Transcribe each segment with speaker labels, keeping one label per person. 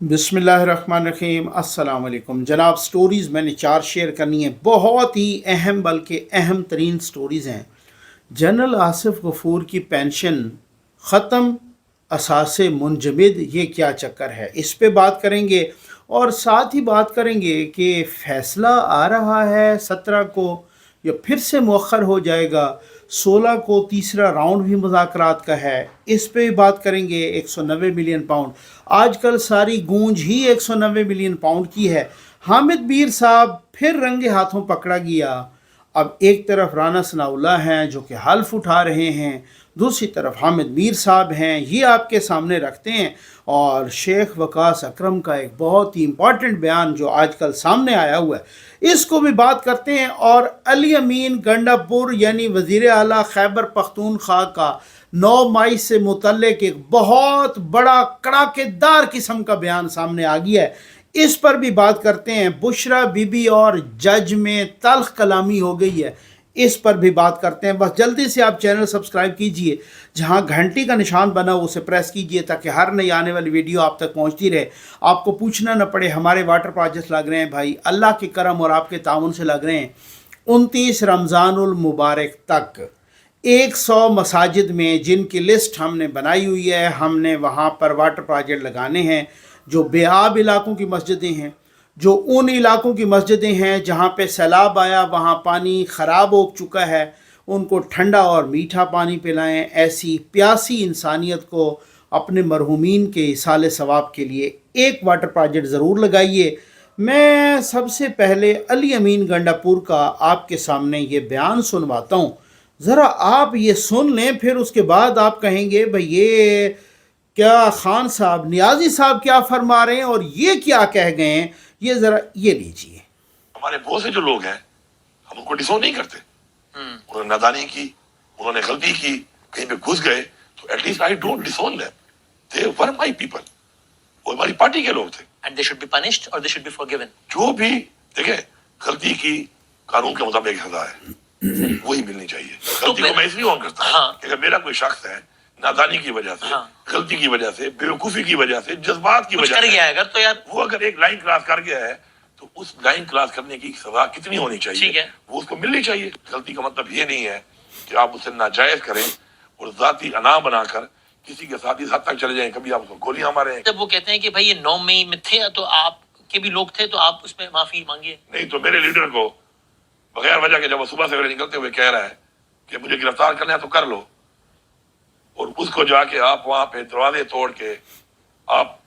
Speaker 1: बिस्मिल्लाहिर्रहमानिर्रहीम। अस्सलाम वालेकुम जनाब। स्टोरीज़ मैंने 4 शेयर करनी है, बहुत ही अहम बल्कि अहम तरीन स्टोरीज़ हैं। जनरल आसिफ गफूर की पेंशन ख़त्म, असासे मुंजमद, ये क्या चक्कर है, इस पे बात करेंगे। और साथ ही बात करेंगे कि फ़ैसला आ रहा है 17 को या फिर से मौखर हो जाएगा। 16 को तीसरा राउंड भी मुज़ाकरात का है, इस पे भी बात करेंगे। 190 मिलियन पाउंड, आजकल सारी गूंज ही 190 मिलियन पाउंड की है। हामिद मीर साहब फिर रंगे हाथों पकड़ा गया। अब एक तरफ राना सनाउल्लाह हैं जो कि हल्फ उठा रहे हैं, दूसरी तरफ हामिद मीर साहब हैं, ये आपके सामने रखते हैं। और शेख वकास अकरम का एक बहुत ही इम्पॉर्टेंट बयान जो आजकल सामने आया हुआ है, इसको भी बात करते हैं। और अली अमीन गंडापुर यानी वज़ीर आला खैबर पख्तूनख्वा का 9 मई से मुतल्लिक एक बहुत बड़ा कड़ाकेदार किस्म का बयान सामने आ गया है, इस पर भी बात करते हैं। बुशरा बीबी और जज में तल्ख कलामी हो गई है, इस पर भी बात करते हैं। बस जल्दी से आप चैनल सब्सक्राइब कीजिए, जहां घंटी का निशान बना हो उसे प्रेस कीजिए ताकि हर नई आने वाली वीडियो आप तक पहुंचती रहे, आपको पूछना न पड़े। हमारे वाटर प्रोजेक्ट्स लग रहे हैं भाई, अल्लाह के करम और आपके ताउन से लग रहे हैं। 29 रमज़ानुल मुबारक तक 100 मसाजिद में जिनकी लिस्ट हमने बनाई हुई है, हमने वहाँ पर वाटर प्रोजेक्ट लगाने हैं। जो बेआब इलाकों की मस्जिदें हैं, जो उन इलाकों की मस्जिदें हैं जहाँ पे सैलाब आया, वहाँ पानी ख़राब हो चुका है, उनको ठंडा और मीठा पानी पिलाएं। ऐसी प्यासी इंसानियत को अपने मरहूमीन के इसाले सवाब के लिए एक वाटर प्रोजेक्ट ज़रूर लगाइए। मैं सबसे पहले अली अमीन गंडापुर का आपके सामने ये बयान सुनवाता हूँ, ज़रा आप ये सुन लें, फिर उसके बाद आप कहेंगे भाई ये क्या खान साहब, नियाजी साहब क्या फरमा रहे हैं और ये क्या कह गए हैं। ये ज़रा ये लीजिए।
Speaker 2: हमारे बहुत से जो लोग हैं हम उनको डिसोन नहीं करते। उन्होंने नादानी की, उन्होंने गलती की, कहीं पे घुस गए, तो at least I don't डिसोन them, they were my people, वो हमारी पार्टी के लोग थे
Speaker 3: and they should be punished और दे शुड बी फॉरगिवन।
Speaker 2: जो भी देखे गलती की, कानून के मुताबिक सजा है वही मिलनी चाहिए। गलती को मैं इसलिए ऑन करता हूं कि अगर मेरा कोई शख्स है नादानी की वजह से, गलती की वजह से, बेवकूफी की वजह से, जज्बात की वजह से
Speaker 3: अगर तो यार
Speaker 2: वो अगर एक लाइन क्रॉस कर गया है, तो उस लाइन क्रॉस करने की सजा कितनी होनी चाहिए,
Speaker 3: ठीक है,
Speaker 2: वो उसको मिलनी चाहिए। गलती का मतलब ये नहीं है कि आप उससे नाजायज करें और जाती अना बनाकर किसी के साथ इस हद तक चले जाएं, कभी आप उसको गोलियां मारें।
Speaker 3: जब वो कहते हैं कि भाई ये 9 मई में थे तो आप के भी लोग थे, तो आप उसमें माफी मांगिए।
Speaker 2: नहीं तो मेरे लीडर को बगैर वजह के जब वो सुबह सवेरे निकलते हुए कह रहा है कि मुझे गिरफ्तार करना है तो कर लो, और उसको जाके आप वहां पे दरवाजे तोड़ के, आप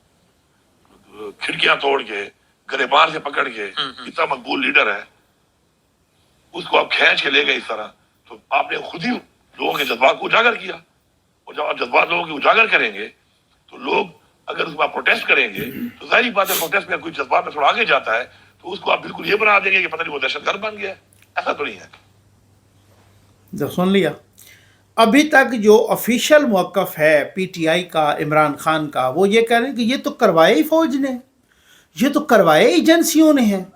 Speaker 2: खिड़कियां तोड़ के, गिरबान से पकड़ के, इतना मकबूल लीडर है, उसको आप खींच के ले गए इस तरह, तो आपने खुद ही लोगों के जज्बात को उजागर किया। और जब आप जज्बात लोगों के उजागर करेंगे तो लोग अगर उसके बाद प्रोटेस्ट करेंगे, तो जाहिर बात है प्रोटेस्ट में कोई जज्बात में थोड़ा आगे जाता है, तो उसको आप बिल्कुल ये बना देंगे कि पता नहीं वो दहशतगर्द बन गया है। ऐसा तो नहीं है।
Speaker 1: जब सुन लिया, अभी तक जो ऑफिशियल मौक़िफ़ है पीटीआई का, इमरान खान का, वो ये कह रहे हैं कि ये तो करवाया ही फौज ने, ये तो करवाया एजेंसियों ने है।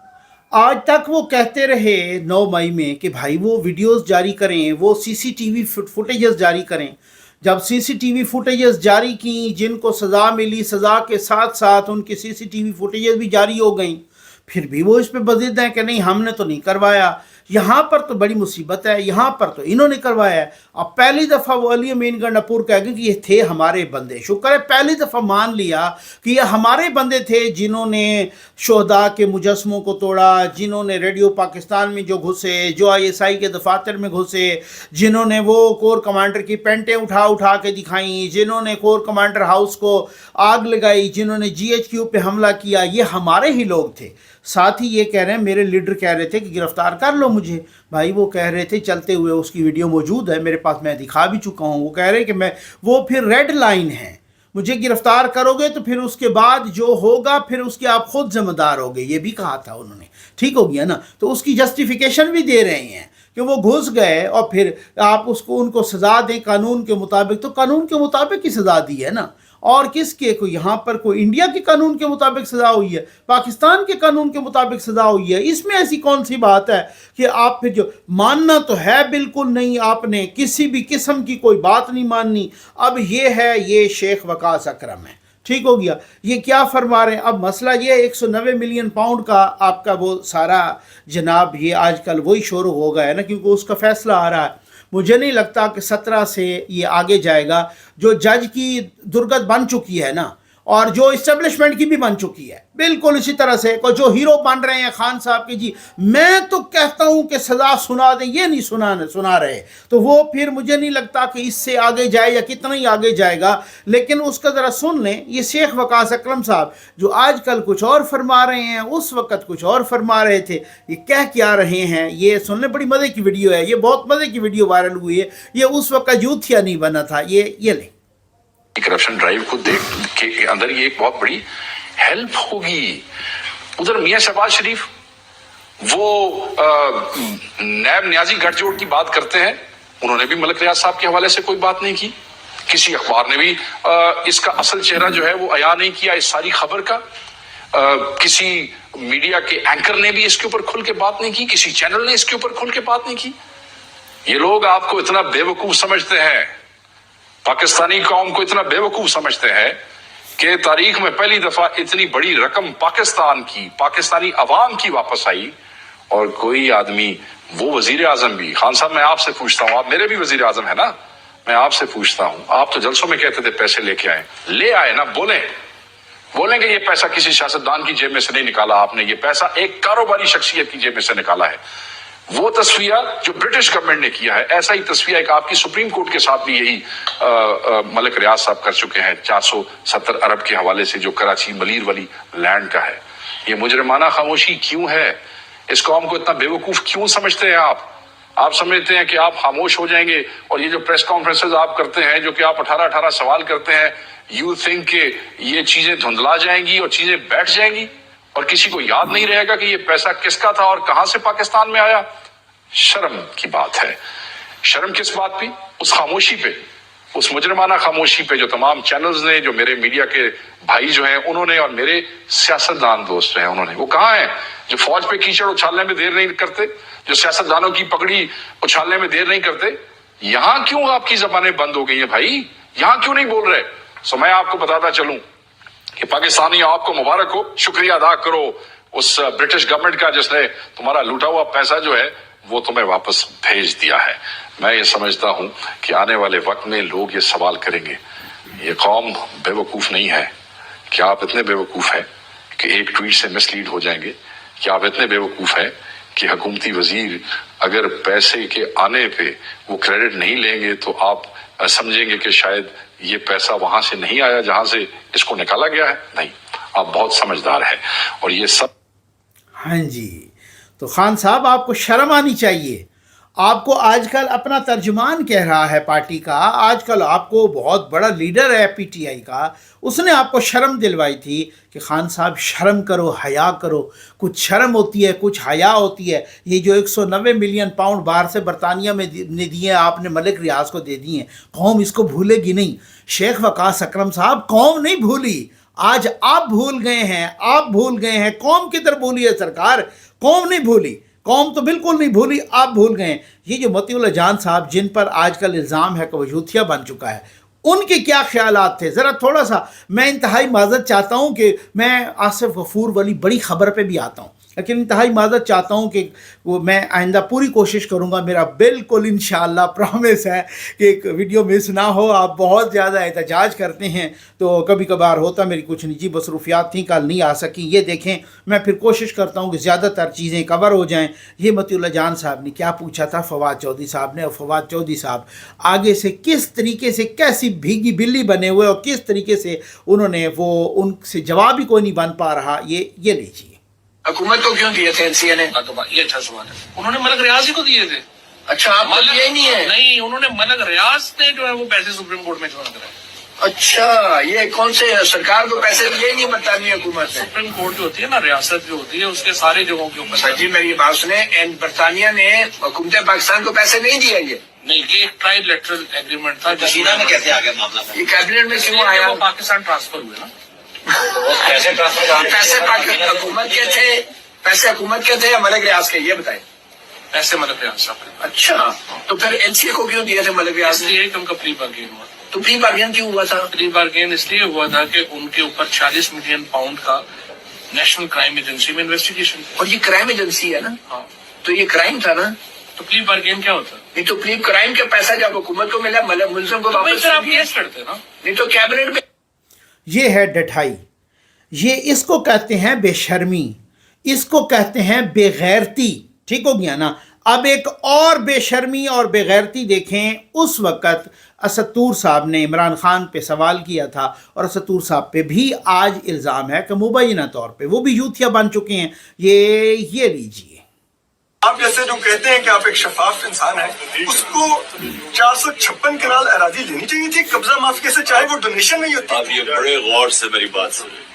Speaker 1: आज तक वो कहते रहे 9 मई में कि भाई वो वीडियोस जारी करें, वो सीसीटीवी फुटेजेस जारी करें। जब सीसीटीवी फुटेजेस जारी की, जिनको सज़ा मिली, सज़ा के साथ साथ उनकी सीसीटीवी फुटेजेस भी जारी हो गई, फिर भी वो इस पे बज़िद हैं कि नहीं हमने तो नहीं करवाया। यहाँ पर तो बड़ी मुसीबत है, यहाँ पर तो इन्होंने करवाया है। अब पहली दफ़ा वो अली अमीन गंडापुर कह गए कि ये थे हमारे बंदे। शुक्र है पहली दफ़ा मान लिया कि ये हमारे बंदे थे जिन्होंने शोहदा के मुजस्मों को तोड़ा, जिन्होंने रेडियो पाकिस्तान में जो घुसे, जो ISI के दफातर में घुसे, जिन्होंने वो कोर कमांडर की पेंटें उठा उठा के दिखाई, जिन्होंने कोर कमांडर हाउस को आग लगाई, जिन्होंने GHQ पे हमला किया, ये हमारे ही लोग थे। साथ ही ये कह रहे हैं, मेरे लीडर कह रहे थे कि गिरफ्तार कर लो मुझे। भाई वो कह रहे थे चलते हुए, उसकी वीडियो मौजूद है मेरे पास, मैं दिखा भी चुका हूँ। वो कह रहे हैं कि मैं, वो फिर रेड लाइन है, मुझे गिरफ्तार करोगे तो फिर उसके बाद जो होगा फिर उसके आप खुद जिम्मेदार होगे, ये भी कहा था उन्होंने। ठीक हो गया ना, तो उसकी जस्टिफिकेशन भी दे रहे हैं कि वो घुस गए और फिर आप उसको उनको सज़ा दें कानून के मुताबिक। तो कानून के मुताबिक ही सज़ा दी है ना, और किसके, कोई यहाँ पर कोई इंडिया के कानून के मुताबिक सज़ा हुई है, पाकिस्तान के कानून के मुताबिक सज़ा हुई है। इसमें ऐसी कौन सी बात है कि आप फिर जो मानना तो है बिल्कुल नहीं, आपने किसी भी किस्म की कोई बात नहीं माननी। अब ये है, ये शेख वकास अकरम है, ٹھیک ہو گیا. یہ کیا فرما رہے ہیں؟ اب مسئلہ یہ ہے 190 ملین پاؤنڈ کا آپ کا وہ سارا جناب یہ آج کل وہی شروع ہو گیا ہے نا، کیونکہ اس کا فیصلہ آ رہا ہے. مجھے نہیں لگتا کہ 17 سے یہ آگے جائے گا. جو جج کی درگت بن چکی ہے نا، اور جو اسٹیبلشمنٹ کی بھی بن چکی ہے بالکل اسی طرح سے، اور جو ہیرو بن رہے ہیں خان صاحب کے، جی میں تو کہتا ہوں کہ سزا سنا دیں، یہ نہیں سنا رہے، تو وہ پھر مجھے نہیں لگتا کہ اس سے آگے جائے یا کتنا ہی آگے جائے گا. لیکن اس کا ذرا سن لیں، یہ شیخ وقاص اکرم صاحب جو آج کل کچھ اور فرما رہے ہیں، اس وقت کچھ اور فرما رہے تھے. یہ کہہ کیا رہے ہیں یہ سن لیں. بڑی مزے کی ویڈیو ہے یہ، بہت مزے کی ویڈیو وائرل ہوئی ہے. یہ اس وقت یوتھیا نہیں بنا تھا. یہ لیں
Speaker 4: کرپشن ڈرائیو کو دیکھ کے اندر یہ ایک بہت بڑی ہیلپ ہوگی. ادھر میاں شہباز شریف وہ نیب نیازی گٹھ جوڑ کی بات کرتے ہیں، انہوں نے بھی ملک ریاض صاحب کے حوالے سے کوئی بات نہیں کی. کسی اخبار نے بھی اس کا اصل چہرہ جو ہے وہ عیاں نہیں کیا اس ساری خبر کا. کسی میڈیا کے اینکر نے بھی اس کے اوپر کھل کے بات نہیں کی، کسی چینل نے اس کے اوپر کھل کے بات نہیں کی. یہ لوگ آپ کو اتنا بے وقوف سمجھتے ہیں، پاکستانی قوم کو اتنا بے وقوف سمجھتے ہیں کہ تاریخ میں پہلی دفعہ اتنی بڑی رقم پاکستان کی، پاکستانی عوام کی واپس آئی، اور کوئی آدمی وہ وزیر اعظم بھی. خان صاحب میں آپ سے پوچھتا ہوں، آپ میرے بھی وزیر اعظم ہیں نا، میں آپ سے پوچھتا ہوں، آپ تو جلسوں میں کہتے تھے پیسے لے کے آئے، لے آئے نا، بولیں کہ یہ پیسہ کسی سیاستدان کی جیب میں سے نہیں نکالا آپ نے، یہ پیسہ ایک کاروباری شخصیت کی جیب میں سے نکالا ہے. وہ تصفیہ جو برٹش گورنمنٹ نے کیا ہے، ایسا ہی تصفیہ ایک آپ کی سپریم کورٹ کے ساتھ بھی یہی ملک ریاض صاحب کر چکے ہیں 470 ارب کے حوالے سے، جو کراچی ملیر والی لینڈ کا ہے. یہ مجرمانہ خاموشی کیوں ہے؟ اس قوم کو اتنا بے وقوف کیوں سمجھتے ہیں آپ سمجھتے ہیں کہ آپ خاموش ہو جائیں گے، اور یہ جو پریس کانفرنسز آپ کرتے ہیں، جو کہ آپ 18 سوال کرتے ہیں، یو تھنک کہ یہ چیزیں دھندلا جائیں گی اور چیزیں بیٹھ جائیں گی اور کسی کو یاد نہیں رہے گا کہ یہ پیسہ کس کا تھا اور کہاں سے پاکستان میں آیا؟ شرم کی بات ہے. شرم کس بات پہ؟ اس خاموشی پہ، اس مجرمانہ خاموشی پہ جو تمام چینلز نے، جو میرے میڈیا کے بھائی جو ہیں انہوں نے، اور میرے سیاستدان دوست ہیں انہوں نے. وہ کہاں ہیں جو فوج پہ کیچڑ اچھالنے میں دیر نہیں کرتے، جو سیاستدانوں کی پگڑی اچھالنے میں دیر نہیں کرتے؟ یہاں کیوں آپ کی زبانیں بند ہو گئی ہیں بھائی؟ یہاں کیوں نہیں بول رہے؟ سو میں آپ کو بتاتا چلوں کہ پاکستانی آپ کو مبارک ہو، شکریہ ادا کرو اس برٹش گورنمنٹ کا جس نے تمہارا لوٹا ہوا پیسہ جو ہے وہ تمہیں واپس بھیج دیا ہے. میں یہ سمجھتا ہوں کہ آنے والے وقت میں لوگ یہ سوال کریں گے، یہ قوم بے وقوف نہیں ہے. کیا آپ اتنے بے وقوف ہیں کہ ایک ٹویٹ سے مس لیڈ ہو جائیں گے؟ کیا آپ اتنے بے وقوف ہیں کہ حکومتی وزیر اگر پیسے کے آنے پہ وہ کریڈٹ نہیں لیں گے تو آپ سمجھیں گے کہ شاید یہ پیسہ وہاں سے نہیں آیا جہاں سے اس کو نکالا گیا ہے؟ نہیں، آپ بہت سمجھدار ہیں. اور یہ سب
Speaker 1: ہاں جی. تو خان صاحب آپ کو شرم آنی چاہیے. آپ کو آج کل اپنا ترجمان کہہ رہا ہے پارٹی کا، آج کل آپ کو بہت بڑا لیڈر ہے پی ٹی آئی کا، اس نے آپ کو شرم دلوائی تھی کہ خان صاحب شرم کرو، حیا کرو. کچھ شرم ہوتی ہے، کچھ حیا ہوتی ہے. یہ جو 190 ملین پاؤنڈ باہر سے برطانیہ میں نے دیے، آپ نے ملک ریاض کو دے دیے، قوم اس کو بھولے گی نہیں. شیخ وقاص اکرم صاحب قوم نہیں بھولی، آج آپ بھول گئے ہیں، آپ بھول گئے ہیں. قوم کدھر بھولی ہے سرکار؟ قوم نہیں بھولی، قوم تو بالکل نہیں بھولی، آپ بھول گئے ہیں. یہ جو مطیع اللہ جان صاحب جن پر آج کل الزام ہے کہ وہ یوتھیا بن چکا ہے، ان کے کیا خیالات تھے؟ ذرا تھوڑا سا میں انتہائی معذرت چاہتا ہوں کہ میں آصف غفور والی بڑی خبر پہ بھی آتا ہوں، لیکن انتہائی معذرت چاہتا ہوں کہ وہ میں آئندہ پوری کوشش کروں گا. میرا بالکل انشاءاللہ پرامس ہے کہ ایک ویڈیو مس نہ ہو. آپ بہت زیادہ احتجاج کرتے ہیں تو کبھی کبھار ہوتا، میری کچھ نجی مصروفیات تھیں، کل نہیں آ سکی. یہ دیکھیں میں پھر کوشش کرتا ہوں کہ زیادہ تر چیزیں کور ہو جائیں. یہ مطیع اللہ جان صاحب نے کیا پوچھا تھا فواد چودھری صاحب نے، اور فواد چودھری صاحب آگے سے کس طریقے سے، کیسی بھیگی بلی بنے ہوئے، اور کس طریقے سے انہوں نے وہ ان سے جواب ہی کوئی نہیں بن پا رہا. یہ لیجیے.
Speaker 5: حکومت کو کیوں دیے تھے این سی اے نے؟
Speaker 3: یہ اچھا سوال ہے. انہوں نے ملک ریاض ہی کو دیے تھے.
Speaker 5: اچھا، آپ کو دیے ہی نہیں ہے؟
Speaker 3: نہیں، انہوں نے ملک ریاض نے جو ہے وہ پیسے سپریم کورٹ میں جمع کرائے.
Speaker 5: اچھا، یہ کون سے سرکار کو پیسے دیے ہی نہیں برطانوی حکومت نے؟
Speaker 3: سپریم کورٹ جو ہوتی ہے نا، ریاست جو ہوتی ہے اس کے سارے جگہوں کے اوپر.
Speaker 5: سر جی میری بات سنیں، برطانیہ نے حکومت پاکستان کو پیسے نہیں دیے یہ؟
Speaker 3: نہیں، یہ ایک ٹرائی لیٹرل ایگریمنٹ تھا.
Speaker 5: جسینا میں کیسے آ گیا معاملہ؟ یہ کیبنٹ میں کیوں آیا؟
Speaker 3: وہ پاکستان ٹرانسفر ہوئے نا.
Speaker 5: پیسے حکومت کے تھے؟ پیسے حکومت کے تھے یا ملک ریاض کے؟ یہ بتائیں.
Speaker 3: ایسے ملک ریاض صاحب.
Speaker 5: اچھا، تو پھر این سی اے کو کیوں دیے تھے ملک ریاض
Speaker 3: اس
Speaker 5: نے؟
Speaker 3: لیے کہ ان کا پلی برگین ہوا.
Speaker 5: तो प्री बार्गेन क्यों हुआ था?
Speaker 6: प्री बार्गेन इसलिए हुआ था कि उनके ऊपर 40 मिलियन पाउंड का नेशनल क्राइम एजेंसी में इन्वेस्टिगेशन।
Speaker 5: और ये क्राइम एजेंसी है ना,
Speaker 6: हाँ,
Speaker 5: तो ये क्राइम था ना।
Speaker 6: तो प्री बार्गेन क्या होता है?
Speaker 5: नहीं तो प्री क्राइम का पैसा जब हुकूमत को मिला, मतलब मुलजिम को
Speaker 6: तो भाई
Speaker 5: वापस
Speaker 6: फिर आप
Speaker 5: दिया।
Speaker 6: केस करते ना।
Speaker 5: नहीं तो कैबिनेट में
Speaker 1: ये है डठाई, ये इसको कहते हैं बेशर्मी, इसको कहते हैं बेगैरती। ठीक हो गया ना। अब एक और बेशर्मी और बेगैरती देखें। उस वक़्त असदूर साहब ने इमरान खान पे सवाल किया था और असदूर साहब पे भी आज इल्ज़ाम है कि मुबैना तौर पे वो भी यूथिया बन चुके हैं। ये लीजिए।
Speaker 7: आप जैसे जो कहते हैं कि आप एक शफाफ इंसान है, उसको 456 कनाल अराजी लेनी चाहिए थी कब्जा माफिया से, चाहे वो डोनेशन नहीं होती।
Speaker 8: आप ये बड़े गौर से मेरी बात सुनिए।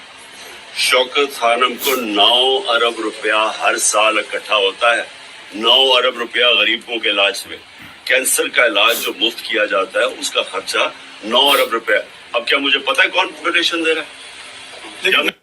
Speaker 8: शौकत खानम को 9 अरब रुपया हर साल इकट्ठा होता है। 9 अरब रुपया गरीबों के इलाज में, कैंसर का इलाज जो मुफ्त किया जाता है उसका खर्चा 9 अरब रुपया। अब क्या मुझे पता है कौन डोनेशन दे रहा है?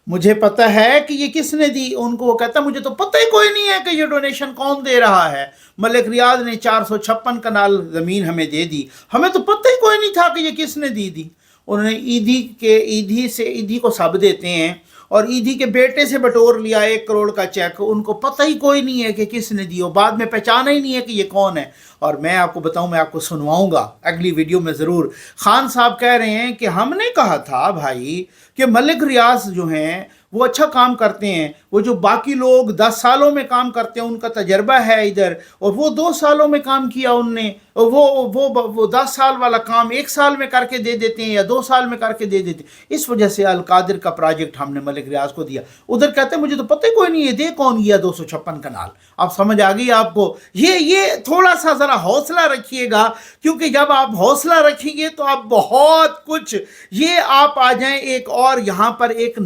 Speaker 1: मुझे पता है कि ये किसने दी। उनको वो कहता मुझे तो पता ही कोई नहीं है कि ये डोनेशन कौन दे रहा है। मलिक रियाज ने 456 कनाल ज़मीन हमें दे दी, हमें तो पता ही कोई नहीं था कि ये किसने दी। उन्होंने ईदी को सब देते हैं और ईदी के बेटे से बटोर लिया 1 करोड़ का चेक। उनको पता ही कोई नहीं है कि किसने दी, और बाद में पहचाना ही नहीं है कि ये कौन है। और मैं आपको बताऊं, मैं आपको सुनवाऊंगा अगली वीडियो में ज़रूर। खान साहब कह रहे हैं कि हमने कहा था भाई कि मलिक रियाज जो हैं वो अच्छा काम करते हैं, वो जो बाकी लोग 10 सालों में काम करते हैं उनका तजर्बा है इधर, और वो 2 सालों में काम किया उनने, वो 10 साल वाला काम 1 साल में करके दे देते हैं या 2 साल में करके दे देते हैं। इस वजह से अलकादिर का प्रोजेक्ट हमने मलिक रियाज को दिया। उधर कहते हैं मुझे तो पता ही कोई नहीं है, दे कौन गया 256 कनाल। आप समझ आ गई आपको। ये थोड़ा सा ज़रा हौसला रखिएगा, क्योंकि जब आप हौसला रखेंगे तो आप बहुत कुछ, ये आप आ जाएं एक और यहाँ पर एक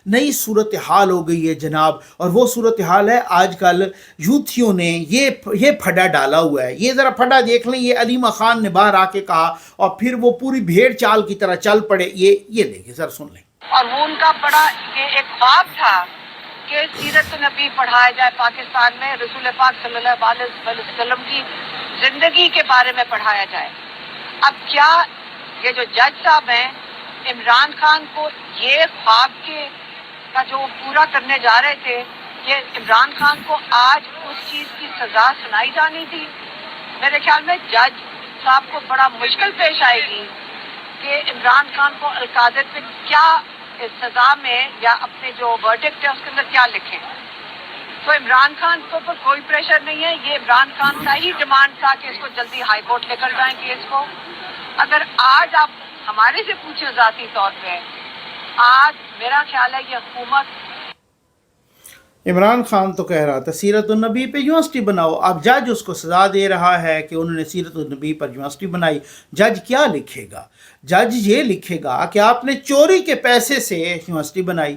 Speaker 1: नई सूरत हाल हो गई है जनाब। और वो सूरत हाल है आजकल यूथियों ने ये फड्डा डाला हुआ है। ये ज़रा फड्डा देख लें, ये अलीमा खान ने बाहर आके कहा और फिर वो पूरी भेड़ चाल की तरह चल पड़े। ये देखिए सर, सुन लें।
Speaker 9: और वो उनका बड़ा ये एक ख्वाब था कि सीरत नबी पढ़ाया जाए पाकिस्तान में, रसूल पाक सल्लल्लाहु अलैहि वसल्लम की जिंदगी के बारे में पढ़ाया जाए। अब क्या ये जो जज साहब हैं, इमरान खान को ये ख्वाब का जो पूरा करने जा रहे थे, ये इमरान खान को आज उस चीज़ की सज़ा सुनाई जानी थी। मेरे ख्याल में जज साहब को बड़ा मुश्किल पेश आएगी कि इमरान खान को अलकादिर पे क्या सज़ा में या अपने जो वर्डिक्ट है उसके अंदर क्या लिखें। तो इमरान खान को पर कोई प्रेशर नहीं है, ये इमरान खान का ही डिमांड था कि इसको जल्दी हाई कोर्ट लेकर जाएं केस को। अगर आज आप हमारे से पूछे ज़ाती तौर पे, आज मेरा ख्याल है ये हुकूमत,
Speaker 1: इमरान खान तो कह रहा था सीरत-उन-नबी पे यूनिवर्सिटी बनाओ। अब जज उसको सज़ा दे रहा है कि उन्होंने सीरत-उन-नबी पर यूनिवर्सिटी बनाई। जज क्या लिखेगा? जज ये लिखेगा कि आपने चोरी के पैसे से यूनिवर्सिटी बनाई।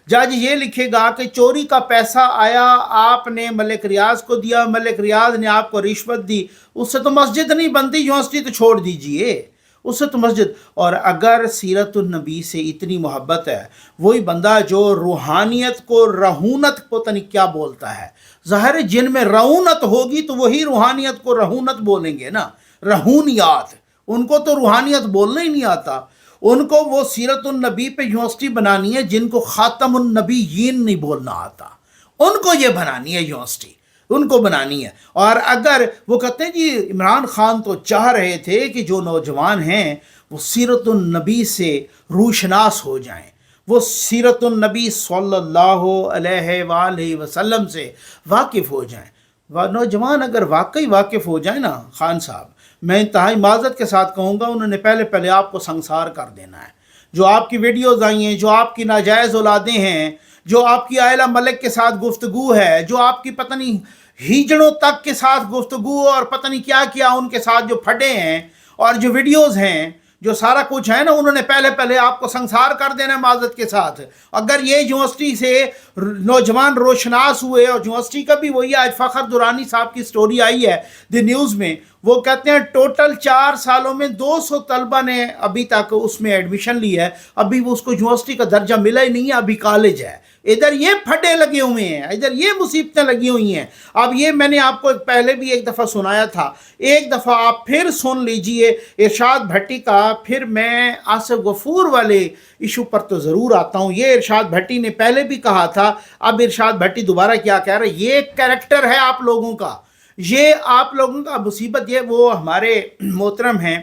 Speaker 1: जज ये लिखेगा कि चोरी का पैसा आया, आपने मलिक रियाज को दिया, मलिक रियाज ने आपको रिश्वत दी, उससे तो मस्जिद नहीं बनती, यूनिवर्सिटी तो छोड़ दीजिए, उससे तो मस्जिद। और अगर सीरत-उन-नबी से इतनी मोहब्बत है, वही बंदा जो रूहानियत को रहूनत को तनी क्या बोलता है, ज़ाहिर जिन में रहूनत होगी तो वही रूहानियत को रहूनत बोलेंगे ना, रहूनियात। उनको तो रूहानियत बोलना ही नहीं आता। उनको वो सीरत-उन-नबी पे यूनिवर्सिटी बनानी है जिनको ख़ातमुन-नबीयीन नहीं बोलना आता, उनको ये बनानी है यूनिवर्सिटी, उनको बनानी है। और अगर वो कहते हैं जी इमरान खान तो चाह रहे थे कि जो नौजवान हैं वो सीरत-उन-नबी से रूशनास हो जाएं, वो सीरत-उन-नबी सल्लल्लाहु अलैहि वसल्लम से वाकिफ़ हो जाएं। नौजवान अगर वाकई वाकिफ़ हो जाए ना, खान साहब, मैं इंतहाई माज़रत के साथ कहूँगा, उन्होंने पहले आपको संसार कर देना है। जो आपकी वीडियोज़ आई हैं, जो आपकी नाजायज़ औलादें हैं, जो आपकी आयला मलिक के साथ गुफ्तगू है, जो आपकी पता नहीं हीजड़ों तक के साथ गुफ्तगू और पता नहीं क्या किया उनके साथ जो फटे हैं, और जो वीडियोज़ हैं, जो सारा कुछ है ना, उन्होंने पहले आपको संसार कर देना माज़रत के साथ। अगर ये यूनिवर्सिटी से नौजवान रोशनास हुए, और यूनिवर्सिटी का भी वही आज फ़खर दुरानी साहब की स्टोरी आई है द न्यूज़ में, وہ کہتے ہیں ٹوٹل 4 سالوں میں 200 طلبہ نے ابھی تک اس میں ایڈمیشن لی ہے, ابھی وہ اس کو یونیورسٹی کا درجہ ملا ہی نہیں ہے, ابھی کالج ہے. ادھر یہ پھڈے لگے ہوئے ہیں, ادھر یہ مصیبتیں لگی ہوئی ہیں. اب یہ میں نے آپ کو پہلے بھی ایک دفعہ سنایا تھا, ایک دفعہ آپ پھر سن لیجئے ارشاد بھٹی کا. پھر میں آصف غفور والے ایشو پر تو ضرور آتا ہوں. یہ ارشاد بھٹی نے پہلے بھی کہا تھا, اب ارشاد بھٹی دوبارہ کیا کہہ رہے ہیں, یہ کریکٹر ہے آپ لوگوں کا, یہ آپ لوگوں کا مصیبت. یہ وہ ہمارے محترم ہیں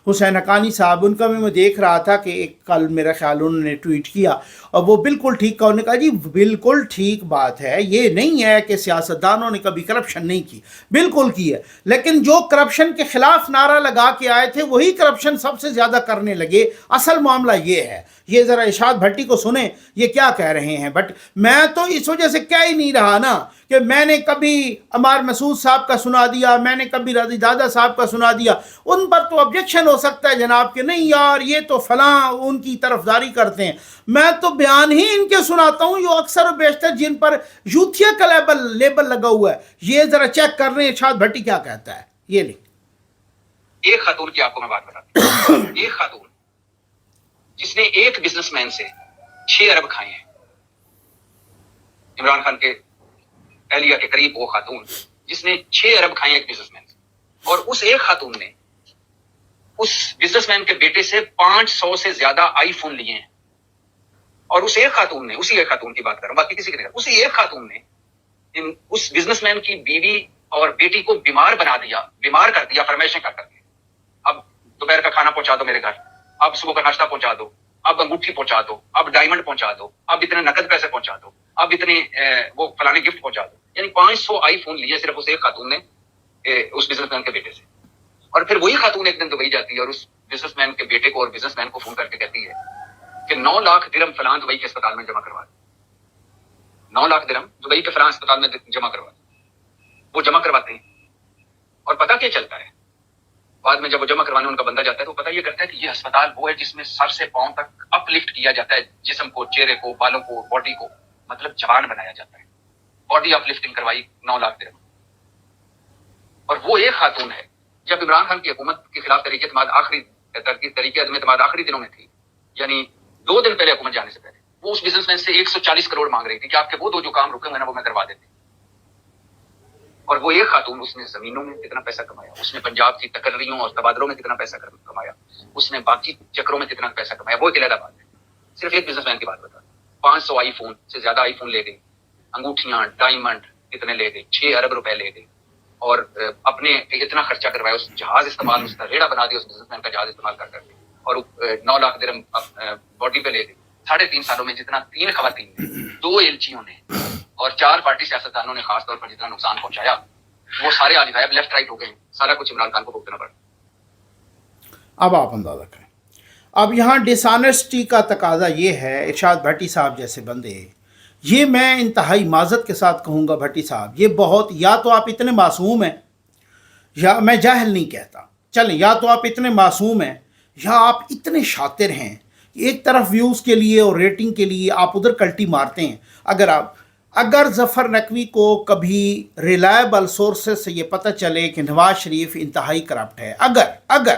Speaker 1: حسین حقانی صاحب, ان کا میں دیکھ رہا تھا کہ ایک کل میرا خیال انہوں نے ٹویٹ کیا اور وہ بالکل ٹھیک کہا. انہوں نے کہا جی بالکل ٹھیک بات ہے, یہ نہیں ہے کہ سیاستدانوں نے کبھی کرپشن نہیں کی, بالکل کی ہے, لیکن جو کرپشن کے خلاف نعرہ لگا کے آئے تھے وہی کرپشن سب سے زیادہ کرنے لگے. اصل معاملہ یہ ہے. یہ ذرا ارشاد بھٹی کو سنیں یہ کیا کہہ رہے ہیں. بٹ میں تو اس وجہ سے کہہ ہی نہیں رہا نا کہ میں نے کبھی عمار مسعود صاحب کا سنا دیا, میں نے کبھی رضی دادا صاحب کا سنا دیا. ان پر تو آبجیکشن ہو سکتا ہے جناب کہ نہیں یار یہ تو فلاں ان کی طرفداری کرتے ہیں. میں تو بیان ہی ان کے سناتا ہوں جو اکثر و بیشتر جن پر یوتھیا کا لیبل لگا ہوا ہے. یہ ذرا چیک کر رہے ہیں ارشاد بھٹی کیا کہتا ہے. یہ لیں
Speaker 5: ایک خاتون کی آپ کو میں بات بتاتا ہوں. ایک خاتون جس نے ایک بزنس مین سے 6 ارب کھائے ہیں, عمران خان کے اہلیہ کے قریب وہ خاتون جس نے 6 ارب کھائے ہیں ایک بزنس مین سے, اور اس ایک خاتون نے اس بزنس مین کے بیٹے سے 500 سے زیادہ آئی فون لیے ہیں. اور اس ایک خاتون نے, اسی ایک خاتون کی بات کر رہا ہوں, باقی کسی کی نہیں, اسی ایک خاتون نے اس بزنس مین کی بیوی اور بیٹی کو بیمار بنا دیا, بیمار کر دیا فرمائشیں کر کے. اب دوپہر کا کھانا پہنچا دو میرے گھر, اب صبح کا ناشتہ پہنچا دو, اب انگوٹھی پہنچا دو, اب ڈائمنڈ پہنچا دو, اب اتنے نقد پیسے پہنچا دو, اب اتنے وہ فلانے گفٹ پہنچا دو. یعنی 500 آئی فون لیے صرف اس ایک خاتون نے اس بزنس مین کے بیٹے سے. اور پھر وہی خاتون ایک دن دبئی جاتی ہے اور اس بزنس مین کے بیٹے کو اور بزنس مین کو فون کر کے کہتی ہے کہ 9 لاکھ درہم فلاں دبئی کے اسپتال میں جمع کروا دیں. 9 لاکھ درہم دبئی کے فلاں اسپتال میں جمع کروا دیں. وہ جمع کرواتے ہیں اور پتہ کیا چلتا ہے بعد میں جب وہ جمع کروانے ان کا بندہ جاتا ہے تو پتہ یہ کرتا ہے کہ یہ اسپتال وہ ہے جس میں سر سے پاؤں تک اپ لفٹ کیا جاتا ہے, جسم کو, چہرے کو, بالوں کو, باڈی کو, مطلب جوان بنایا جاتا ہے. باڈی اپ لفٹنگ کروائی 9 لاکھ درہم. اور وہ ایک خاتون ہے جب عمران خان کی حکومت کے خلاف تحریک عدم اعتماد آخری دنوں میں تھی, یعنی 2 دن پہلے حکومت جانے سے پہلے, وہ اس بزنس مین سے 140 کروڑ مانگ رہی تھی کہ آپ کے وہ 2 جو کام رکے ہوئے نا وہ میں کروا دیتی. اور وہ ایک خاتون, اس نے زمینوں میں کتنا پیسہ کمایا, اس نے پنجاب کی تقرریوں اور تبادلوں میں کتنا پیسہ کمایا, اس نے باقی چکروں میں کتنا پیسہ کمایا, وہ ایک علیحدہ بات ہے. صرف ایک بزنس مین کی بات بتا, 500 آئی فون سے زیادہ آئی فون لے گئی, انگوٹھیاں, ڈائمنڈ کتنے لے گئی, 6 ارب روپے لے گئی, اور اپنے اتنا خرچہ کروایا, اس جہاز استعمال, اس کا ریڑا بنا دیا اس بزنس مین کا جہاز استعمال کر کے, اور 9 لاکھ درہم باڈی پہ لے گئی. 3.5 سالوں میں جتنا 3 خواتین نے, 2 ایلچیوں نے اور 4 پارٹی سیاستدانوں نے خاص طور پر جتنا نقصان پہنچایا, وہ سارے آج غائب, لیفٹ رائٹ ہو گئے ہیں. سارا کچھ عمران خان کو بھگتنا پڑا.
Speaker 1: اب آپ اندازہ کریں. اب یہاں ڈس آنیسٹی کا تقاضا یہ ہے, ارشاد بھٹی صاحب جیسے بندے, یہ میں انتہائی معذرت کے ساتھ کہوں گا بھٹی صاحب, یہ بہت, یا تو آپ اتنے معصوم ہیں, یا میں جاہل نہیں کہتا, چلیں یا تو آپ اتنے معصوم ہیں یا آپ اتنے شاطر ہیں کہ ایک طرف ویوز کے لیے اور ریٹنگ کے لیے آپ ادھر کلٹی مارتے ہیں. اگر ظفر نقوی کو کبھی ریلائبل سورسز سے یہ پتہ چلے کہ نواز شریف انتہائی کرپٹ ہے, اگر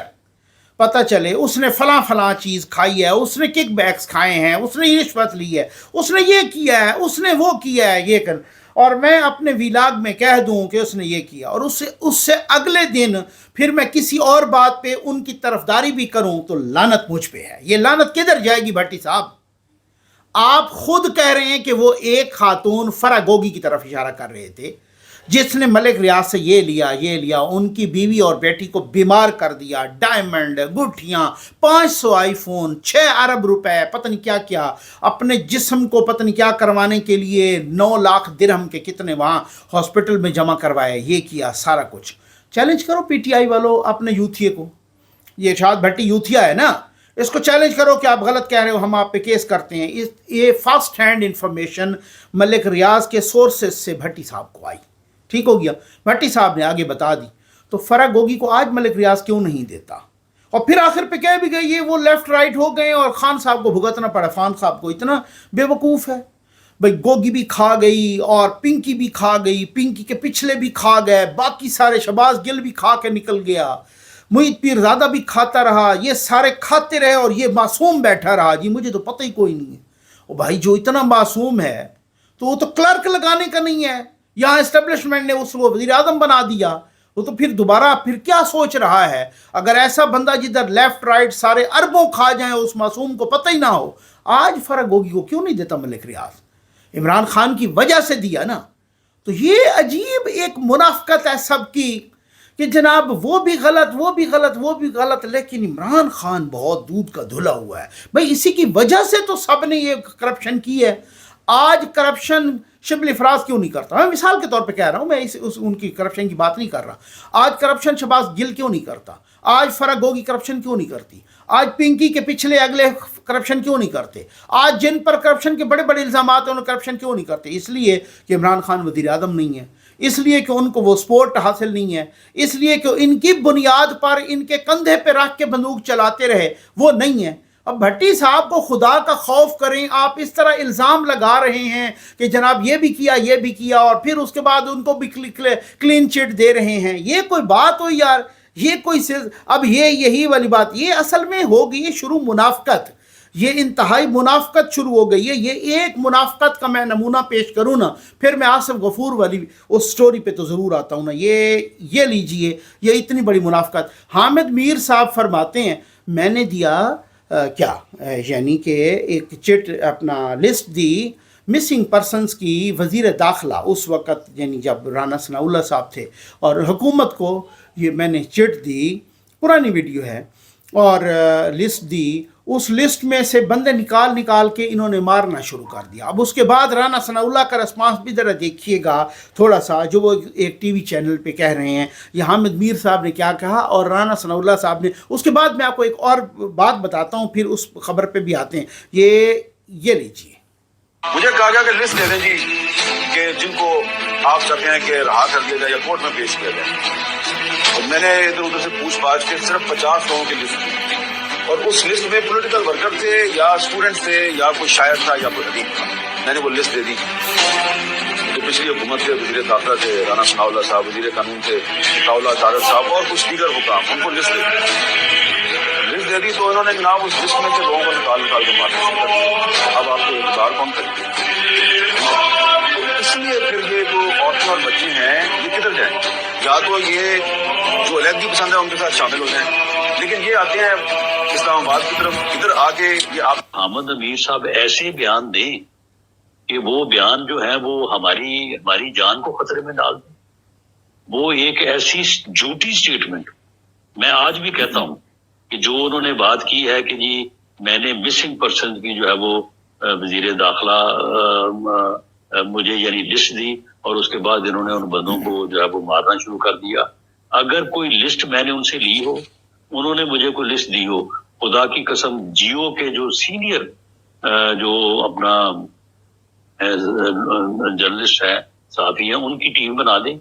Speaker 1: پتہ چلے اس نے فلاں چیز کھائی ہے, اس نے کک بیکس کھائے ہیں, اس نے رشوت لی ہے, اس نے یہ کیا ہے, اس نے وہ کیا ہے, یہ کر, اور میں اپنے ویلاگ میں کہہ دوں کہ اس نے یہ کیا, اور اس سے اگلے دن پھر میں کسی اور بات پہ ان کی طرفداری بھی کروں, تو لعنت مجھ پہ ہے. یہ لعنت کدھر جائے گی بھٹی صاحب؟ آپ خود کہہ رہے ہیں کہ وہ ایک خاتون فرا گوگی کی طرف اشارہ کر رہے تھے جس نے ملک ریاض سے یہ لیا, ان کی بیوی اور بیٹی کو بیمار کر دیا, ڈائمنڈ, گٹھیاں, 500 آئی فون, 6 ارب روپے, پتہ نہیں کیا, اپنے جسم کو پتہ نہیں کیا کروانے کے لیے 9 لاکھ درہم کے کتنے وہاں ہاسپٹل میں جمع کروائے, یہ کیا سارا کچھ. چیلنج کرو پی ٹی آئی والوں اپنے یوتھیے کو, یہ ارشاد بھٹی یوتھیا ہے نا, اس کو چیلنج کرو کہ آپ غلط کہہ رہے ہو, ہم آپ پہ کیس کرتے ہیں. یہ فرسٹ ہینڈ انفارمیشن ملک ریاض کے سورسز سے بھٹی صاحب کو آئی, ٹھیک ہو گیا, بھٹی صاحب نے آگے بتا دی. تو فرا گوگی کو آج ملک ریاض کیوں نہیں دیتا؟ اور پھر آخر پہ کہہ بھی گئی یہ وہ لیفٹ رائٹ ہو گئے اور خان صاحب کو بھگتنا پڑا. خان صاحب کو اتنا بے وقوف ہے. भाई गोगी भी खा गई और पिंकी भी खा गई, पिंकी के पिछले भी खा गए, बाकी सारे शहबाज गिल भी खा के निकल गया, मुईद पीरजादा भी खाता रहा, ये सारे खाते रहे और ये मासूम बैठा रहा। जी मुझे तो पता ही कोई नहीं है। ओ भाई जो इतना मासूम है तो वो तो क्लर्क लगाने का नहीं है, यहाँ एस्टेब्लिशमेंट ने उसको वज़ीर आज़म बना दिया, वो तो फिर दोबारा फिर क्या सोच रहा है? अगर ऐसा बंदा जिधर लेफ्ट राइट सारे अरबों खा जाए उस मासूम को पता ही ना हो, आज फर्क गोगी को क्यों नहीं देता मलिक रियाज? इमरान खान की वजह से दिया ना। तो ये अजीब एक मुनाफकत है सबकी कि जनाब वो भी गलत, वो भी गलत, वो भी गलत, लेकिन इमरान खान बहुत दूध का धुला हुआ है। भाई इसी की वजह से तो सब ने ये करप्शन की है। आज करप्शन शिबली फराज क्यों नहीं करता? मैं मिसाल के तौर पे कह रहा हूँ, मैं उनकी करप्शन की बात नहीं कर रहा। आज करप्शन शहबाज गिल क्यों नहीं करता? आज फरक गोगी करप्शन क्यों नहीं करती? आज पिंकी के पिछले अगले करप्शन क्यों नहीं करते? आज जिन पर करप्शन के बड़े बड़े इल्ज़ाम आते हैं उन्हें करप्शन क्यों नहीं करते? इसलिए कि इमरान खान वज़ीर आज़म नहीं है, इसलिए कि उनको वो सपोर्ट हासिल नहीं है, इसलिए कि इनकी बुनियाद पर इनके कंधे पे रख के बंदूक चलाते रहे वो नहीं है। अब भट्टी साहब को खुदा का खौफ करें, आप इस तरह इल्ज़ाम लगा रहे हैं कि जनाब ये भी किया, ये भी किया, और फिर उसके बाद उनको भी क्लीन चिट दे रहे हैं। ये कोई बात हो यार? ये कोई अब ये यही वाली बात, ये असल में हो गई शुरू मुनाफकत, ये इंतहाई मुनाफकत शुरू हो गई है। ये एक मुनाफकत का मैं नमूना पेश करूँ ना, फिर मैं आसिफ गफूर वाली उस स्टोरी पे तो ज़रूर आता हूँ ना। ये लीजिए, ये इतनी बड़ी मुनाफकत। हामिद मीर साहब फरमाते हैं मैंने दिया यानी कि एक चिट अपना लिस्ट दी मिसिंग पर्सनस की वज़ीर दाखिला उस वक़्त, यानी जब राना सनाउल्लाह साहब थे, और हुकूमत को ये मैंने चिट दी, पुरानी वीडियो है, और लिस्ट दी। उस लिस्ट में से बंदे निकाल के इन्होंने मारना शुरू कर दिया। अब उसके बाद राना सनाउल्लाह का रिस्पांस भी ज़रा देखिएगा थोड़ा सा, जो वो एक टीवी चैनल पे कह रहे हैं, ये हामिद मीर साहब ने क्या कहा और राना सनाउल्लाह साहब ने। उसके बाद मैं आपको एक और बात बताता हूँ, फिर उस खबर पे भी आते हैं। ये लीजिए।
Speaker 8: मुझे कहा गया कि लिस्ट दे दें जी कि जिनको आप चाहते हैं कि रहा कर दिया जाए या कोर्ट में पेश किया जाए। और मैंने इधर उधर से पूछ पाछ के सिर्फ 50 लोगों की लिस्ट दी, और उस लिस्ट में पॉलिटिकल वर्कर थे या स्टूडेंट थे या कोई शायर था या कोई अदीब था। मैंने वो लिस्ट दे दी। जो पिछली हुकूमत के वज़ीर दाखिला थे राना सनाउल्लाह साहब, वज़ीर कानून थे ताउला तारक साहब, और कुछ दीगर हुकाम, उनको लिस्ट दे दी। तो इन्होंने जनाब उस लिस्ट में से लोगों को निकाल के मारना शुरू कर दिया। अब आपको इंतजार कौन करेंगे? तो इसलिए फिर ये जो औरतें और बच्चे हैं ये किधर जाएं? या तो ये जो अलहदगी पसंद है उनके साथ शामिल हो जाएं, लेकिन ये आते हैं इस्लामाबाद की तरफ, इधर आके ये आप
Speaker 10: अहमद अमीर साहब ऐसे बयान दें कि वो बयान जो है वो हमारी जान को खतरे में डाल दें। वो एक ऐसी झूठी स्टेटमेंट, मैं आज भी कहता हूँ कि जो उन्होंने बात की है कि जी मैंने मिसिंग पर्सन की जो है वो वजीर दाखिला मुझे यानी लिस्ट दी और उसके बाद इन्होंने उन बंदों को जो है वो मारना शुरू कर दिया। अगर कोई लिस्ट मैंने उनसे ली हो, उन्होंने मुझे कोई लिस्ट दी हो, खुदा की कसम जियो के जो सीनियर जो अपना जर्नलिस्ट है, साफी है, उनकी टीम बना दे,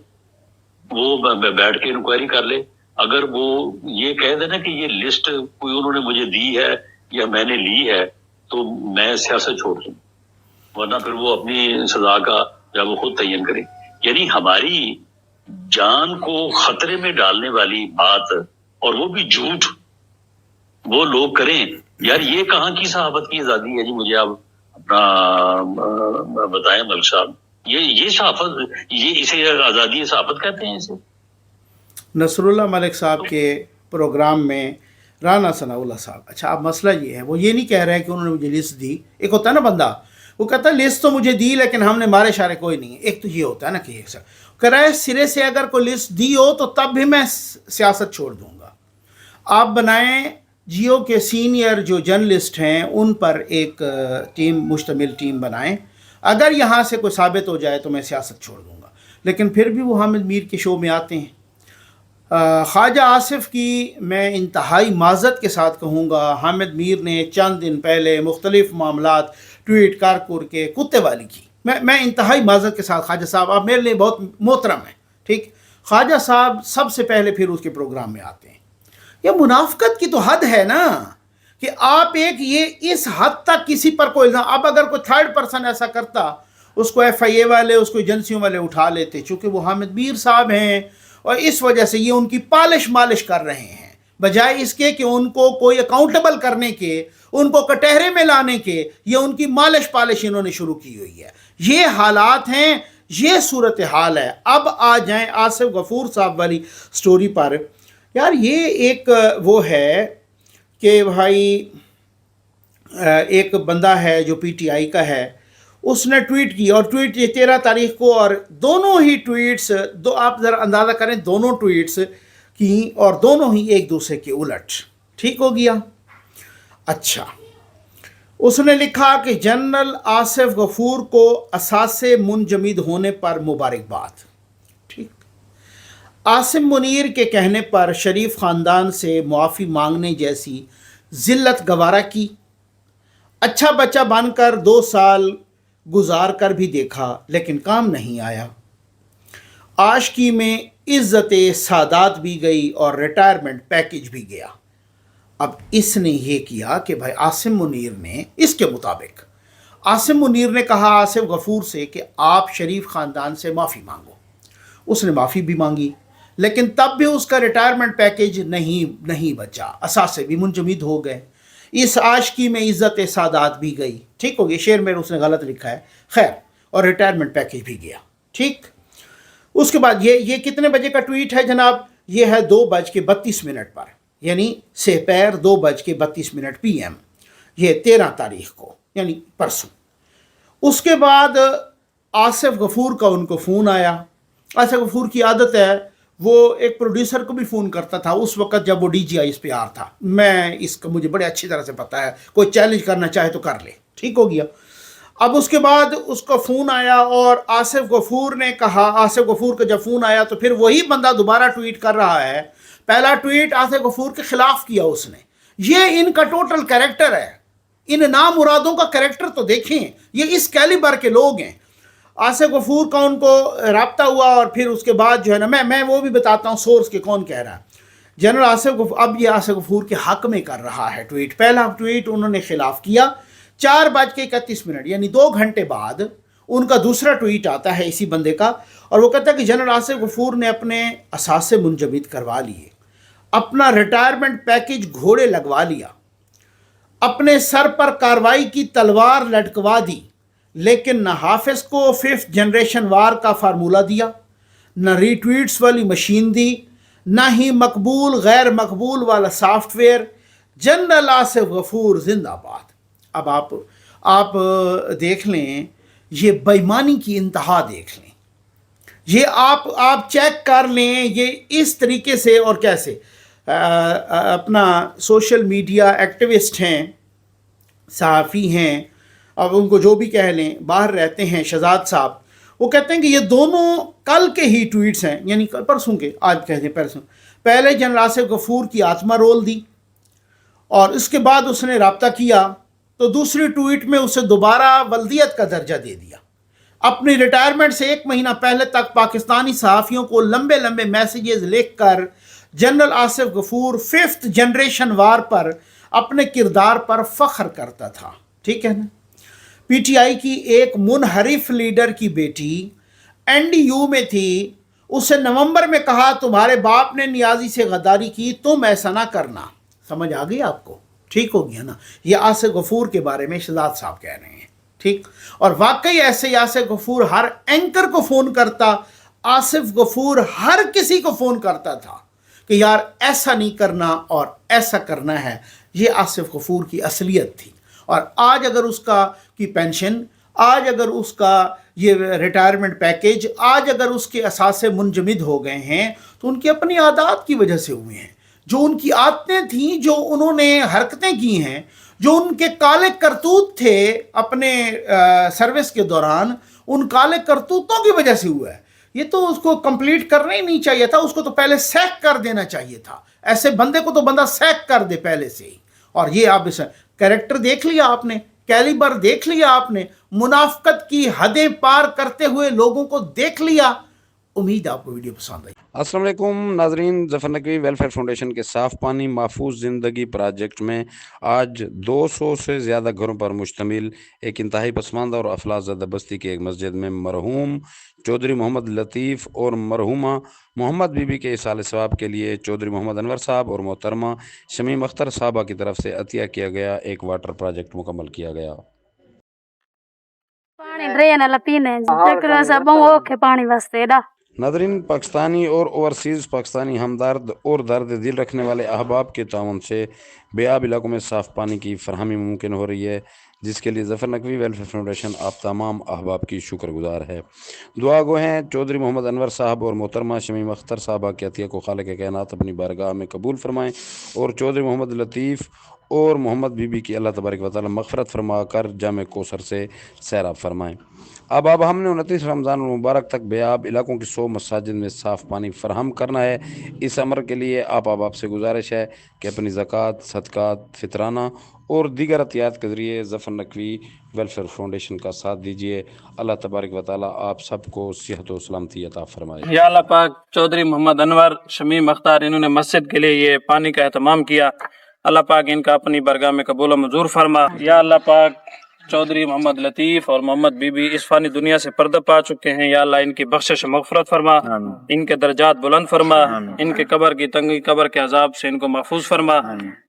Speaker 10: वो बैठ के इंक्वायरी कर ले। अगर वो ये कह देना कि ये लिस्ट कोई उन्होंने मुझे दी है या मैंने ली है तो मैं सियासत छोड़ दूं, वरना फिर वो अपनी सजा का जब वो खुद तयन करे। यानी हमारी जान को खतरे में डालने वाली बात, और वो भी झूठ, वो लोग करें। यार ये कहाँ की सहाबत की आजादी है जी? मुझे आप अपना बताएं मलिक साहब, ये सहाफत, ये इसे आजादी सहाफत कहते हैं इसे?
Speaker 1: नसरुल्लाह मलिक साहब के प्रोग्राम में राना सनाउल्लाह साहब, अच्छा अब मसला ये है, वो ये नहीं कह रहे हैं कि उन्होंने मुझे लिस्ट दी। एक होता है ना बंदा, वो कहता है लिस्ट तो मुझे दी लेकिन हमने मारे शारे कोई नहीं है। एक तो ये होता है ना कि कह रहा है सिरे से अगर कोई लिस्ट दी हो तो तब भी मैं सियासत छोड़ दूंगा। आप बनाएं जियो के सीनियर जो जर्नलिस्ट हैं उन पर एक टीम, मुश्तमिल टीम बनाएं, अगर यहाँ से कोई साबित हो जाए तो मैं सियासत छोड़ दूंगा। लेकिन फिर भी वो हामिद मीर के शो में आते हैं। ख्वाजा आसिफ की मैं इंतहाई माज़रत के साथ कहूँगा, हामिद मीर ने चंद दिन पहले मुख्तलिफ मामलात ट्वीट कर के कुत्ते वाली की। मैं इंतहाई माज़रत के साथ, ख्वाजा साहब आप मेरे लिए बहुत मोहतरम हैं, ठीक। ख्वाजा साहब सबसे पहले फिर उसके प्रोग्राम में आते हैं। ये मुनाफकत की तो हद है ना کہ آپ ایک یہ اس حد تک کسی پر کوئی الزام، اب اگر کوئی تھرڈ پرسن ایسا کرتا اس کو ایف آئی اے والے، اس کو ایجنسیوں والے اٹھا لیتے، چونکہ وہ حامد میر صاحب ہیں اور اس وجہ سے یہ ان کی پالش مالش کر رہے ہیں، بجائے اس کے کہ ان کو کوئی اکاؤنٹیبل کرنے کے، ان کو کٹہرے میں لانے کے، یہ ان کی مالش پالش انہوں نے شروع کی ہوئی ہے۔ یہ حالات ہیں، یہ صورتحال ہے۔ اب آ جائیں آصف غفور صاحب والی سٹوری پر۔ یار یہ ایک وہ ہے کہ بھائی ایک بندہ ہے جو پی ٹی آئی کا ہے، اس نے ٹویٹ کی، اور ٹویٹ یہ 13 تاریخ کو، اور دونوں ہی ٹویٹس آپ ذرا اندازہ کریں، دونوں ٹویٹس کی اور دونوں ہی ایک دوسرے کے الٹ۔ ٹھیک ہو گیا؟ اچھا، اس نے لکھا کہ جنرل آصف غفور کو اثاثے منجمد ہونے پر مبارکباد۔ ٹھیک، عاصم منیر کے کہنے پر شریف خاندان سے معافی مانگنے جیسی ذلت گوارا کی، اچھا بچہ بن کر 2 سال گزار کر بھی دیکھا لیکن کام نہیں آیا، عاشقی میں عزت سادات بھی گئی اور ریٹائرمنٹ پیکج بھی گیا۔ اب اس نے یہ کیا کہ بھائی عاصم منیر نے، اس کے مطابق عاصم منیر نے کہا آصف غفور سے کہ آپ شریف خاندان سے معافی مانگو۔ اس نے معافی بھی مانگی لیکن تب بھی اس کا ریٹائرمنٹ پیکج نہیں بچا، اثاثے بھی منجمد ہو گئے، اس عاشقی میں عزت سادات بھی گئی۔ ٹھیک ہو گیا، شعر میں اس نے غلط لکھا ہے، خیر، اور ریٹائرمنٹ پیکج بھی گیا۔ ٹھیک، اس کے بعد یہ کتنے بجے کا ٹویٹ ہے جناب؟ یہ ہے 2:32 پر، یعنی سپہر 2:32 PM، یہ 13 تاریخ کو، یعنی پرسوں۔ اس کے بعد آصف غفور کا ان کو فون آیا۔ آصف غفور کی عادت ہے، وہ ایک پروڈیوسر کو بھی فون کرتا تھا اس وقت جب وہ DGI پہ آر تھا، میں اس کا مجھے بڑے اچھی طرح سے پتہ ہے، کوئی چیلنج کرنا چاہے تو کر لے۔ ٹھیک ہو گیا؟ اب اس کے بعد اس کو فون آیا اور آصف غفور نے کہا، آصف غفور کا جب فون آیا تو پھر وہی بندہ دوبارہ ٹویٹ کر رہا ہے۔ پہلا ٹویٹ آصف غفور کے خلاف کیا اس نے۔ یہ ان کا ٹوٹل کریکٹر ہے، ان نامرادوں کا کریکٹر تو دیکھیں، یہ اس کیلیبر کے لوگ ہیں۔ آصف غفور کا ان کو رابطہ ہوا اور پھر اس کے بعد جو ہے نا، میں وہ بھی بتاتا ہوں سورس کے کون کہہ رہا ہے۔ جنرل آصف غفور اب یہ آصف غفور کے حق میں کر رہا ہے ٹویٹ۔ پہلا ٹویٹ انہوں نے خلاف کیا 4:31، یعنی 2 گھنٹے بعد ان کا دوسرا ٹویٹ آتا ہے اسی بندے کا، اور وہ کہتا ہے کہ جنرل آصف غفور نے اپنے اثاثے منجمد کروا لیے، اپنا ریٹائرمنٹ پیکج گھوڑے لگوا لیا، اپنے سر پر کارروائی کی تلوار لٹکوا دی، لیکن نہ حافظ کو 5th جنریشن وار کا فارمولہ دیا، نہ ری ٹویٹس والی مشین دی، نہ ہی مقبول غیر مقبول والا سافٹ ویئر۔ جنرل آصف غفور زندہ باد۔ اب آپ دیکھ لیں، یہ بےایمانی کی انتہا دیکھ لیں، یہ آپ چیک کر لیں، یہ اس طریقے سے اور کیسے اپنا سوشل میڈیا ایکٹیوسٹ ہیں، صحافی ہیں، اب ان کو جو بھی کہہ لیں، باہر رہتے ہیں، شہزاد صاحب، وہ کہتے ہیں کہ یہ دونوں کل کے ہی ٹویٹس ہیں، یعنی پرسوں کے، آج کہتے ہیں پرسوں۔ پہلے جنرل آصف غفور کی آتما رول دی اور اس کے بعد اس نے رابطہ کیا تو دوسری ٹویٹ میں اسے دوبارہ ولدیت کا درجہ دے دیا۔ اپنی ریٹائرمنٹ سے 1 مہینہ پہلے تک پاکستانی صحافیوں کو لمبے لمبے میسیجز لکھ کر جنرل آصف غفور 5th جنریشن وار پر اپنے کردار پر فخر کرتا تھا۔ ٹھیک ہے نا؟ پی ٹی آئی کی ایک منحرف لیڈر کی بیٹی NDU میں تھی، اسے نومبر میں کہا تمہارے باپ نے نیازی سے غداری کی، تم ایسا نہ کرنا۔ سمجھ آ گئی آپ کو؟ ٹھیک ہو گیا نا؟ یہ آصف غفور کے بارے میں شہزاد صاحب کہہ رہے ہیں۔ ٹھیک، اور واقعی ایسے ہی آصف غفور ہر اینکر کو فون کرتا، آصف غفور ہر کسی کو فون کرتا تھا کہ یار ایسا نہیں کرنا اور ایسا کرنا ہے۔ یہ آصف غفور کی اصلیت تھی۔ اور آج اگر اس کا کی پینشن، آج اگر اس کا یہ ریٹائرمنٹ پیکج، آج اگر اس کے اثاثے منجمد ہو گئے ہیں تو ان کی اپنی عادات کی وجہ سے ہوئے ہیں۔ جو ان کی عادتیں تھیں، جو انہوں نے حرکتیں کی ہیں، جو ان کے کالے کرتوت تھے اپنے سروس کے دوران، ان کالے کرتوتوں کی وجہ سے ہوا ہے۔ یہ تو اس کو کمپلیٹ کرنا ہی نہیں چاہیے تھا، اس کو تو پہلے سیک کر دینا چاہیے تھا۔ ایسے بندے کو تو بندہ سیک کر دے پہلے سے ہی۔ اور یہ آپ اس کریکٹر دیکھ لیا آپ نے، کیلیبر دیکھ لیا آپ نے، منافقت کی حدیں پار کرتے ہوئے لوگوں کو دیکھ لیا، उम्मीद है आपको वीडियो पसंद आई।
Speaker 11: अस्सलाम वालेकुम नाजरीन, ज़फ़र नकवी वेलफेयर फाउंडेशन के साफ़ पानी महफूज ज़िंदगी प्रोजेक्ट में आज 200 से ज़्यादा घरों पर मुश्तमिल एक इंतहाई पसमानदा और अफलाज़दा बस्ती की एक मस्जिद में मरहूम चौधरी मोहम्मद लतीफ़ और मरहूमा मोहम्मद बीबी के इसाले सवाब के लिए चौधरी मोहम्मद अनवर साहब और मोहतरमा शमीम अख्तर साहबा की तरफ से अतिया किया गया एक वाटर प्रोजेक्ट मुकम्मल किया गया। नादरीन, पाकिस्तानी और ओवरसीज़ पाकिस्तानी हमदर्द और दर्द दिल रखने वाले अहबाब के ताउन से बेआब इलाकों में साफ़ पानी की फरहमी मुमकिन हो रही है, जिसके लिए ज़फ़र नकवी वेलफेयर फाउंडेशन आप तमाम अहबाब की शुक्रगुजार है। दुआ गो हैं चौधरी मोहम्मद अनवर साहब और मोहतरमा शमीम अख्तर साहबा के अतिया को खालिक कायनात अपनी बारगाह में कबूल फरमाएँ और चौधरी मोहम्मद लतीफ़ और मोहम्मद बीबी की अल्लाह तबारक व तआला मग़फ़िरत फरमा कर जामे कोसर से सैराब फरमाएँ। अब हमने 29 रमज़ान मुबारक तक बेआब इलाकों की 100 मसाजिद में साफ़ पानी फराहम करना है। इस अमर के लिए आप से गुजारिश है कि अपनी ज़कात, सदक़ात, फितराना और दीगर अतियात के ज़रिए ज़फ़र नकवी वेलफेयर फाउंडेशन का साथ दीजिए। अल्लाह तबारक व तआला आप सबको सेहत व सलामती अता फरमाए।
Speaker 6: या अल्लाह पाक, चौधरी मोहम्मद अनवर, शमीम अख्तर, इन्होंने मस्जिद के लिए ये पानी का एहतमाम किया। अल्लाह पाक इनका अपनी बरगाह में कबूल व मंजूर फरमा। या अल्लाह पाक, चौधरी मोहम्मद लतीफ़ और मोहम्मद बीबी इस फानी दुनिया से पर्दा पा चुके हैं। या अल्लाह इनकी बख्शिश मग़फ़िरत फरमा, इनके दर्जात बुलंद फरमा, इनके कब्र की तंगी, कब्र के अजाब से इनको महफूज फरमा,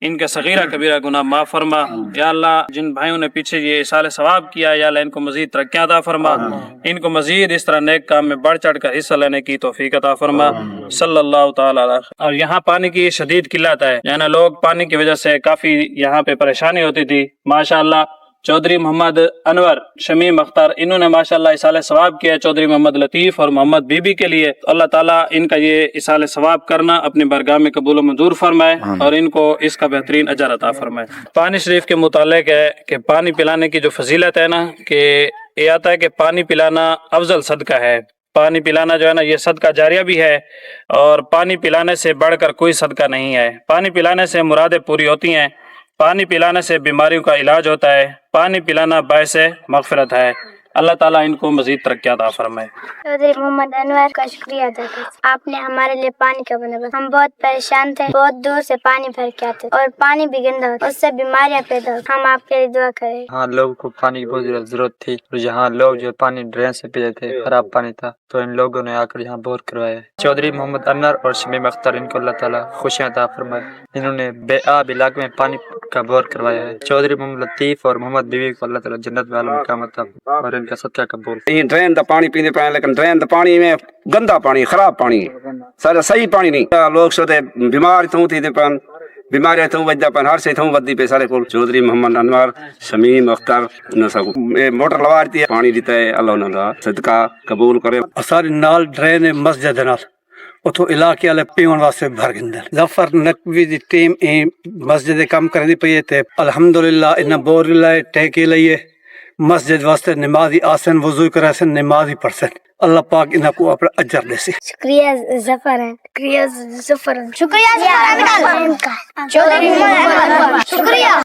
Speaker 6: इनके सगीरा कबीरा गुनाह माफ़ फरमा। या अल्लाह, जिन भाइयों ने पीछे ये इसाले सवाब किया, या अल्लाह इनको मज़ीद तरक्कियां अता फरमा, इनको मज़ीद इस तरह नेक काम में बढ़ चढ़ कर हिस्सा लेने की तौफीक अता फरमा। सल्लल्लाहु तआला अलैहि। और यहाँ पानी की शदीद किल्लत है, यानी लोग पानी की वजह से काफ़ी यहाँ पे परेशानी होती थी। माशाअल्लाह चौधरी मोहम्मद अनवर, शमीम अख्तर, इन्होंने माशाअल्लाह इसाले सवाब किया चौधरी मोहम्मद लतीफ़ और मोहम्मद बीबी के लिए। अल्लाह ताला इनका ये इसाले सवाब करना अपनी बरगाह में कबूल मंजूर फरमाए और इनको इसका बेहतरीन अजर अता फरमाए। पानी शरीफ के मुतालिक है कि पानी पिलाने की जो फजीलत है ना, कि ये आता है कि पानी पिलाना अफजल सदका है। पानी पिलाना जो है ना, ये सदका जारिया भी है और पानी पिलाने से बढ़कर कोई सदका नहीं है। पानी पिलाने से मुरादें पूरी होती हैं, पानी पिलाने से बीमारियों का इलाज होता है, पानी पिलाना बायस मग़फ़िरत है। अल्लाह ताला इनको मज़ीद तरक्की अता फरमाए।
Speaker 12: चौधरी मोहम्मद अनवर का शुक्रिया अदा करते, आपने हमारे लिए पानी का बंदोबस्त। हम बहुत परेशान थे, बहुत दूर से पानी भर के आते और पानी भी गंदा होता, उससे बीमारियां पैदा होती। हम आपके लिए दुआ करें।
Speaker 13: हाँ, लोगों को पानी की बहुत जरूरत थी और यहाँ लोग जो पानी ड्रेन से पीते थे, खराब पानी था, तो इन लोगों ने आकर यहाँ बोर करवाया। चौधरी मोहम्मद अनवर और शमीम अख्तर, इनको अल्लाह ताला खुशियाँ अता फरमाए। इन्होंने बेआब इलाके में पानी का बोर करवाया है। चौधरी मोहम्मद लतीफ़ और मोहम्मद बीवी को अल्लाह ताला जन्नत में आला मकाम अता और इनका सदका कबूल।
Speaker 14: ड्रेन का पानी पीते पे, लेकिन ड्रेन का पानी में गंदा पानी, खराब पानी, सारा सही पानी नहीं। लोग सोते बीमार थू थी पन, बीमारियां थू वजदा पन, हर से थू वदी पे सारे को। चौधरी मोहम्मद अनवर, शमीम अख्तर, मोटर लगा दी है, पानी देता है। अल्लाह उन्होंने सदका कबूल करे।
Speaker 15: सारे नाल ड्रेन मस्जिद नाल उतो इलाके वाले पीवन वास्ते भर गिंदे। ज़फ़र नकवी दी टीम मस्जिद काम करनी पई ते अल्हम्दुलिल्लाह इन बोर लाए टेके लिए मस्जिद वास्ते नमाजी आसन वजू करे सन, नमाजी पढ़सन। अल्लाह पाक इन्हें को अपना अजर दे।
Speaker 12: शुक्रिया ज़फ़र है, शुक्रिया ज़फ़र, शुक्रिया चौधरी मोहम्मद अनवर, शुक्रिया।